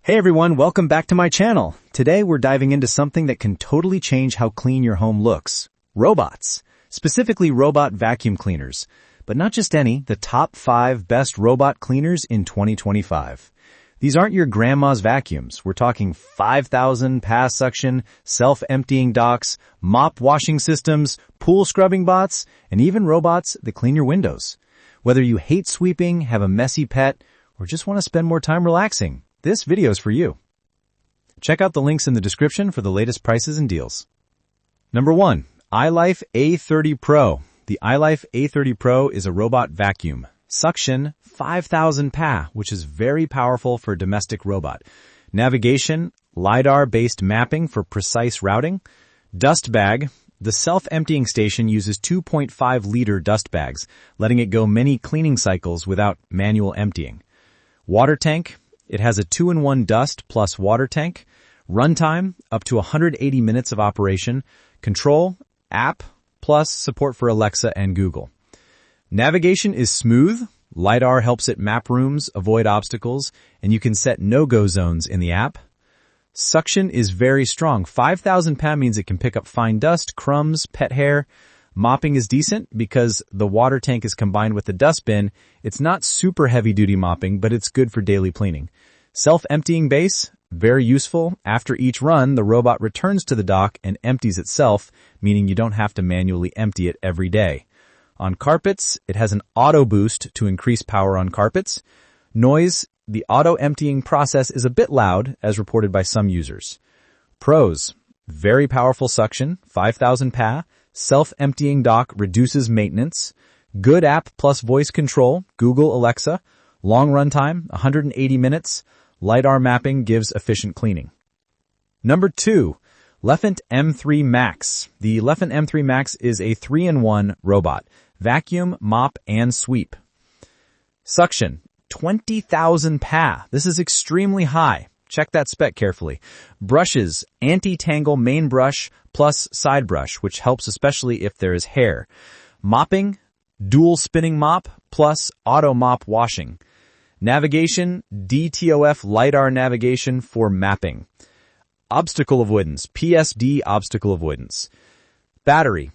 Hey everyone, welcome back to my channel. Today we're diving into something that can totally change how clean your home looks. Robots. Specifically robot vacuum cleaners. But not just any, the top 5 best robot cleaners in 2025. These aren't your grandma's vacuums. We're talking 5,000 pass suction, self-emptying docks, mop washing systems, pool scrubbing bots, and even robots that clean your windows. Whether you hate sweeping, have a messy pet, or just want to spend more time relaxing, this video is for you. Check out the links in the description for the latest prices and deals. Number 1. Ilife A30 Pro. The Ilife A30 Pro is a robot vacuum. Suction 5,000 Pa, which is very powerful for a domestic robot. Navigation, LiDAR-based mapping for precise routing. Dust bag. The self-emptying station uses 2.5-liter dust bags, letting it go many cleaning cycles without manual emptying. Water tank. It has a 2-in-1 dust plus water tank. Runtime, up to 180 minutes of operation. Control, app, plus support for Alexa and Google. Navigation is smooth. LiDAR helps it map rooms, avoid obstacles, and you can set no-go zones in the app. Suction is very strong. 5,000 Pa means it can pick up fine dust, crumbs, pet hair. Mopping is decent because the water tank is combined with the dust bin. It's not super heavy-duty mopping, but it's good for daily cleaning. Self-emptying base, very useful. After each run, the robot returns to the dock and empties itself, meaning you don't have to manually empty it every day. On carpets, it has an auto boost to increase power on carpets. Noise, the auto-emptying process is a bit loud, as reported by some users. Pros, very powerful suction, 5,000 Pa. Self-emptying dock reduces maintenance. Good app plus voice control, Google Alexa. Long runtime, 180 minutes. LiDAR mapping gives efficient cleaning. Number 2, Lefant M3 Max. The Lefant M3 Max is a 3-in-1 robot. Vacuum, mop, and sweep. Suction, 20,000 Pa. This is extremely high. Check that spec carefully. Brushes, anti-tangle main brush plus side brush, which helps especially if there is hair. Mopping, dual spinning mop plus auto mop washing. Navigation, DTOF LiDAR navigation for mapping. Obstacle avoidance, PSD obstacle avoidance. Battery,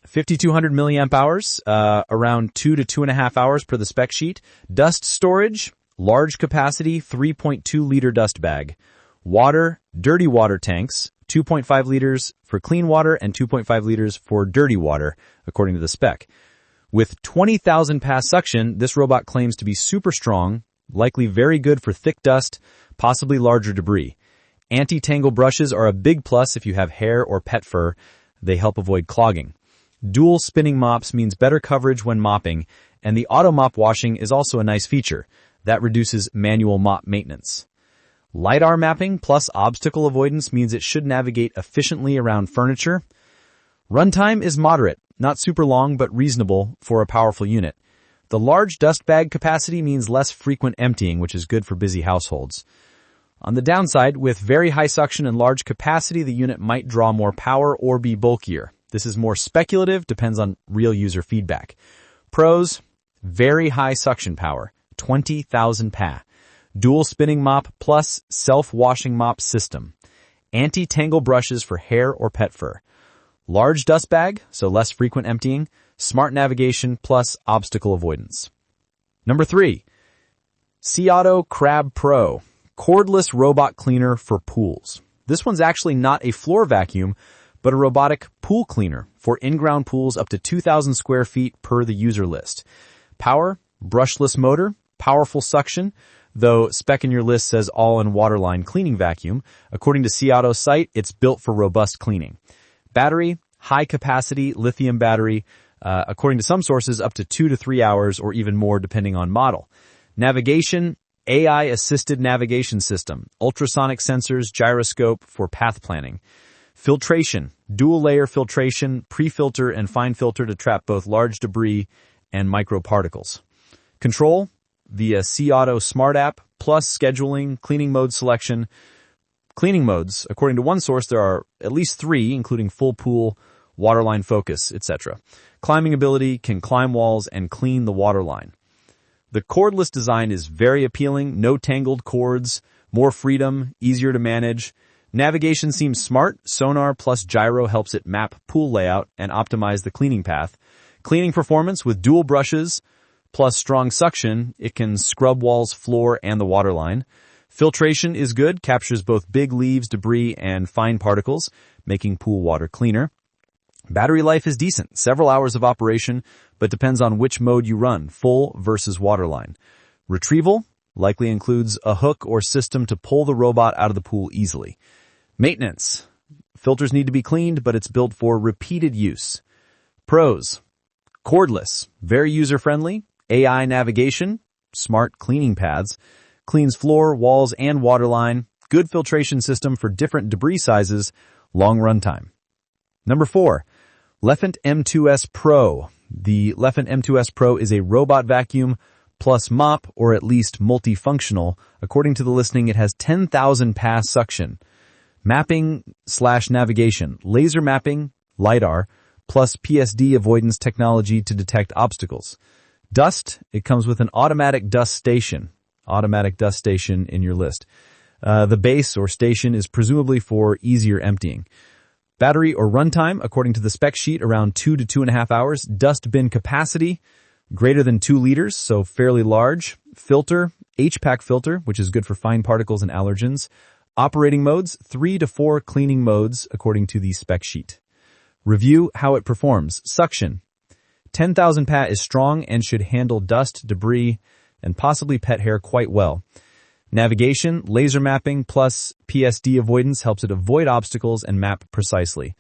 5,200 milliamp hours, around 2 to 2.5 hours per the spec sheet. Dust storage, large capacity, 3.2-liter dust bag. Water, dirty water tanks, 2.5 liters for clean water and 2.5 liters for dirty water, according to the spec. With 20,000 Pa suction, this robot claims to be super strong, likely very good for thick dust, possibly larger debris. Anti-tangle brushes are a big plus if you have hair or pet fur. They help avoid clogging. Dual spinning mops means better coverage when mopping, and the auto mop washing is also a nice feature. That reduces manual mop maintenance. LiDAR mapping plus obstacle avoidance means it should navigate efficiently around furniture. Runtime is moderate, not super long, but reasonable for a powerful unit. The large dust bag capacity means less frequent emptying, which is good for busy households. On the downside, with very high suction and large capacity, the unit might draw more power or be bulkier. This is more speculative, depends on real user feedback. Pros, very high suction power, 20,000 Pa. Dual spinning mop plus self-washing mop system. Anti-tangle brushes for hair or pet fur. Large dust bag, so less frequent emptying. Smart navigation plus obstacle avoidance. Number 3, Seauto Crab Pro. Cordless robot cleaner for pools. This one's actually not a floor vacuum, but a robotic pool cleaner for in-ground pools up to 2,000 square feet per the user list. Power, brushless motor, powerful suction, though spec in your list says all-in waterline cleaning vacuum. According to Seauto's site, it's built for robust cleaning. Battery, high capacity lithium battery, according to some sources up to 2 to 3 hours or even more depending on model. Navigation, AI-assisted navigation system, ultrasonic sensors, gyroscope for path planning. Filtration, dual-layer filtration, pre-filter and fine filter to trap both large debris and microparticles. Control, via Seauto Smart App, plus scheduling, cleaning mode selection. Cleaning modes, according to one source, there are at least 3, including full pool, waterline focus, etc. Climbing ability, can climb walls and clean the waterline. The cordless design is very appealing, no tangled cords, More freedom, easier to manage. Navigation seems smart. Sonar plus gyro helps it map pool layout and optimize the cleaning path. Cleaning performance with dual brushes plus strong suction. It can scrub walls, floor, and the waterline. Filtration is good, captures both big leaves, debris, and fine particles, making pool water cleaner. Battery life is decent, several hours of operation, but depends on which mode you run, full versus waterline. Retrieval likely includes a hook or system to pull the robot out of the pool easily. Maintenance. Filters need to be cleaned, but it's built for repeated use. Pros. Cordless, very user-friendly. AI navigation, smart cleaning paths. Cleans floor, walls, and waterline. Good filtration system for different debris sizes. Long runtime. Number 4. Lefant M2S Pro. The Lefant M2S Pro is a robot vacuum plus mop, or at least multifunctional. According to the listing, it has 10,000 pass suction. Mapping/navigation, laser mapping, LiDAR, plus PSD avoidance technology to detect obstacles. Dust, it comes with an automatic dust station. Automatic dust station in your list. The base or station is presumably for easier emptying. Battery or runtime, according to the spec sheet, around 2 to 2.5 hours. Dust bin capacity, greater than 2 liters, so fairly large. Filter, HPAC filter, which is good for fine particles and allergens. Operating modes, 3 to 4 cleaning modes, according to the spec sheet. Review how it performs. Suction. 10,000 PA is strong and should handle dust, debris, and possibly pet hair quite well. Navigation, laser mapping plus PSD avoidance helps it avoid obstacles and map precisely.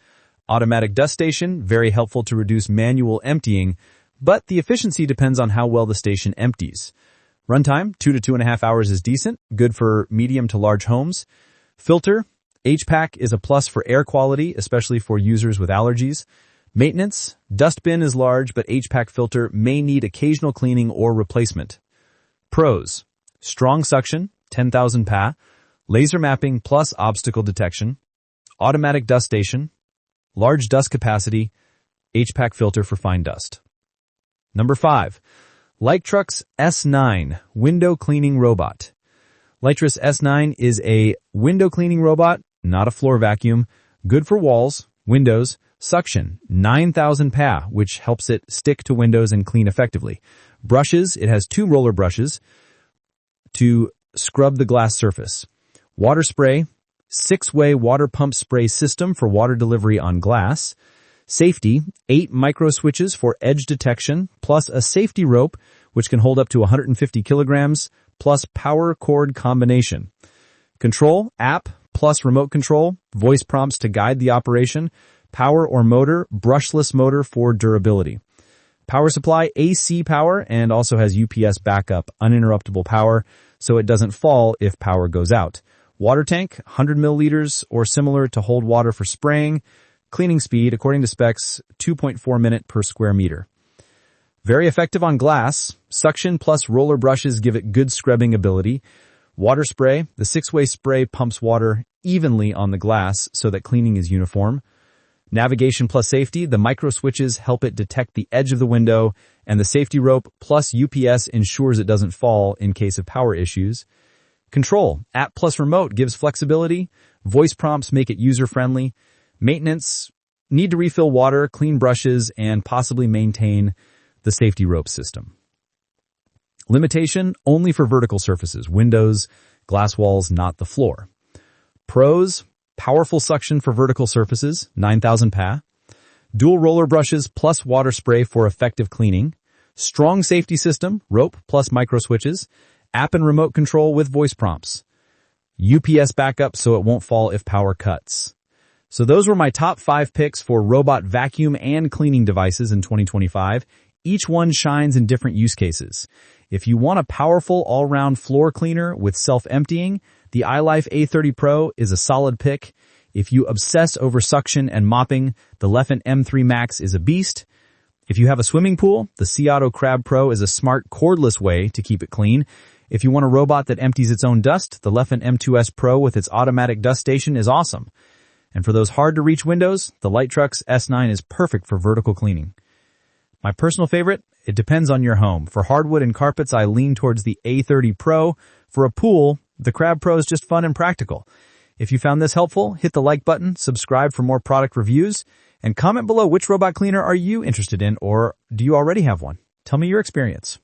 Automatic dust station, very helpful to reduce manual emptying, but the efficiency depends on how well the station empties. Runtime, 2 to 2.5 hours is decent, good for medium to large homes. Filter, HPAC is a plus for air quality, especially for users with allergies. Maintenance, dust bin is large, but HPAC filter may need occasional cleaning or replacement. Pros, strong suction, 10,000 PA, laser mapping plus obstacle detection, automatic dust station, large dust capacity, HPAC filter for fine dust. Number 5, Liectroux S9 Window Cleaning Robot. Liectroux S9 is a window cleaning robot, not a floor vacuum, good for walls, windows, suction, 9,000 PA, which helps it stick to windows and clean effectively. Brushes, it has 2 roller brushes to scrub the glass surface. Water spray, 6-way water pump spray system for water delivery on glass. Safety, 8 micro switches for edge detection, plus a safety rope, which can hold up to 150 kilograms, plus power cord combination. Control, app, plus remote control, voice prompts to guide the operation, power or motor, brushless motor for durability. Power supply, AC power, and also has UPS backup, uninterruptible power, so it doesn't fall if power goes out. Water tank, 100 milliliters or similar to hold water for spraying. Cleaning speed, according to specs, 2.4 minute per square meter. Very effective on glass. Suction plus roller brushes give it good scrubbing ability. Water spray, the 6-way spray pumps water evenly on the glass so that cleaning is uniform. Navigation plus safety, the micro switches help it detect the edge of the window, and the safety rope plus UPS ensures it doesn't fall in case of power issues. Control, app plus remote gives flexibility. Voice prompts make it user-friendly. Maintenance, need to refill water, clean brushes, and possibly maintain the safety rope system. Limitation, only for vertical surfaces, windows, glass walls, not the floor. Pros, powerful suction for vertical surfaces, 9,000 PA. Dual roller brushes plus water spray for effective cleaning. Strong safety system, rope plus micro switches. App and remote control with voice prompts. UPS backup so it won't fall if power cuts. So those were my top 5 picks for robot vacuum and cleaning devices in 2025. Each one shines in different use cases. If you want a powerful all-round floor cleaner with self-emptying, the Ilife A30 Pro is a solid pick. If you obsess over suction and mopping, the Lefant M3 Max is a beast. If you have a swimming pool, the Seauto Crab Pro is a smart cordless way to keep it clean. If you want a robot that empties its own dust, the Lefant M2S Pro with its automatic dust station is awesome. And for those hard-to-reach windows, the Liectroux S9 is perfect for vertical cleaning. My personal favorite? It depends on your home. For hardwood and carpets, I lean towards the A30 Pro. For a pool, The Crab Pro is just fun and practical. If you found this helpful, hit the like button, subscribe for more product reviews, and comment below which robot cleaner are you interested in, or do you already have one? Tell me your experience.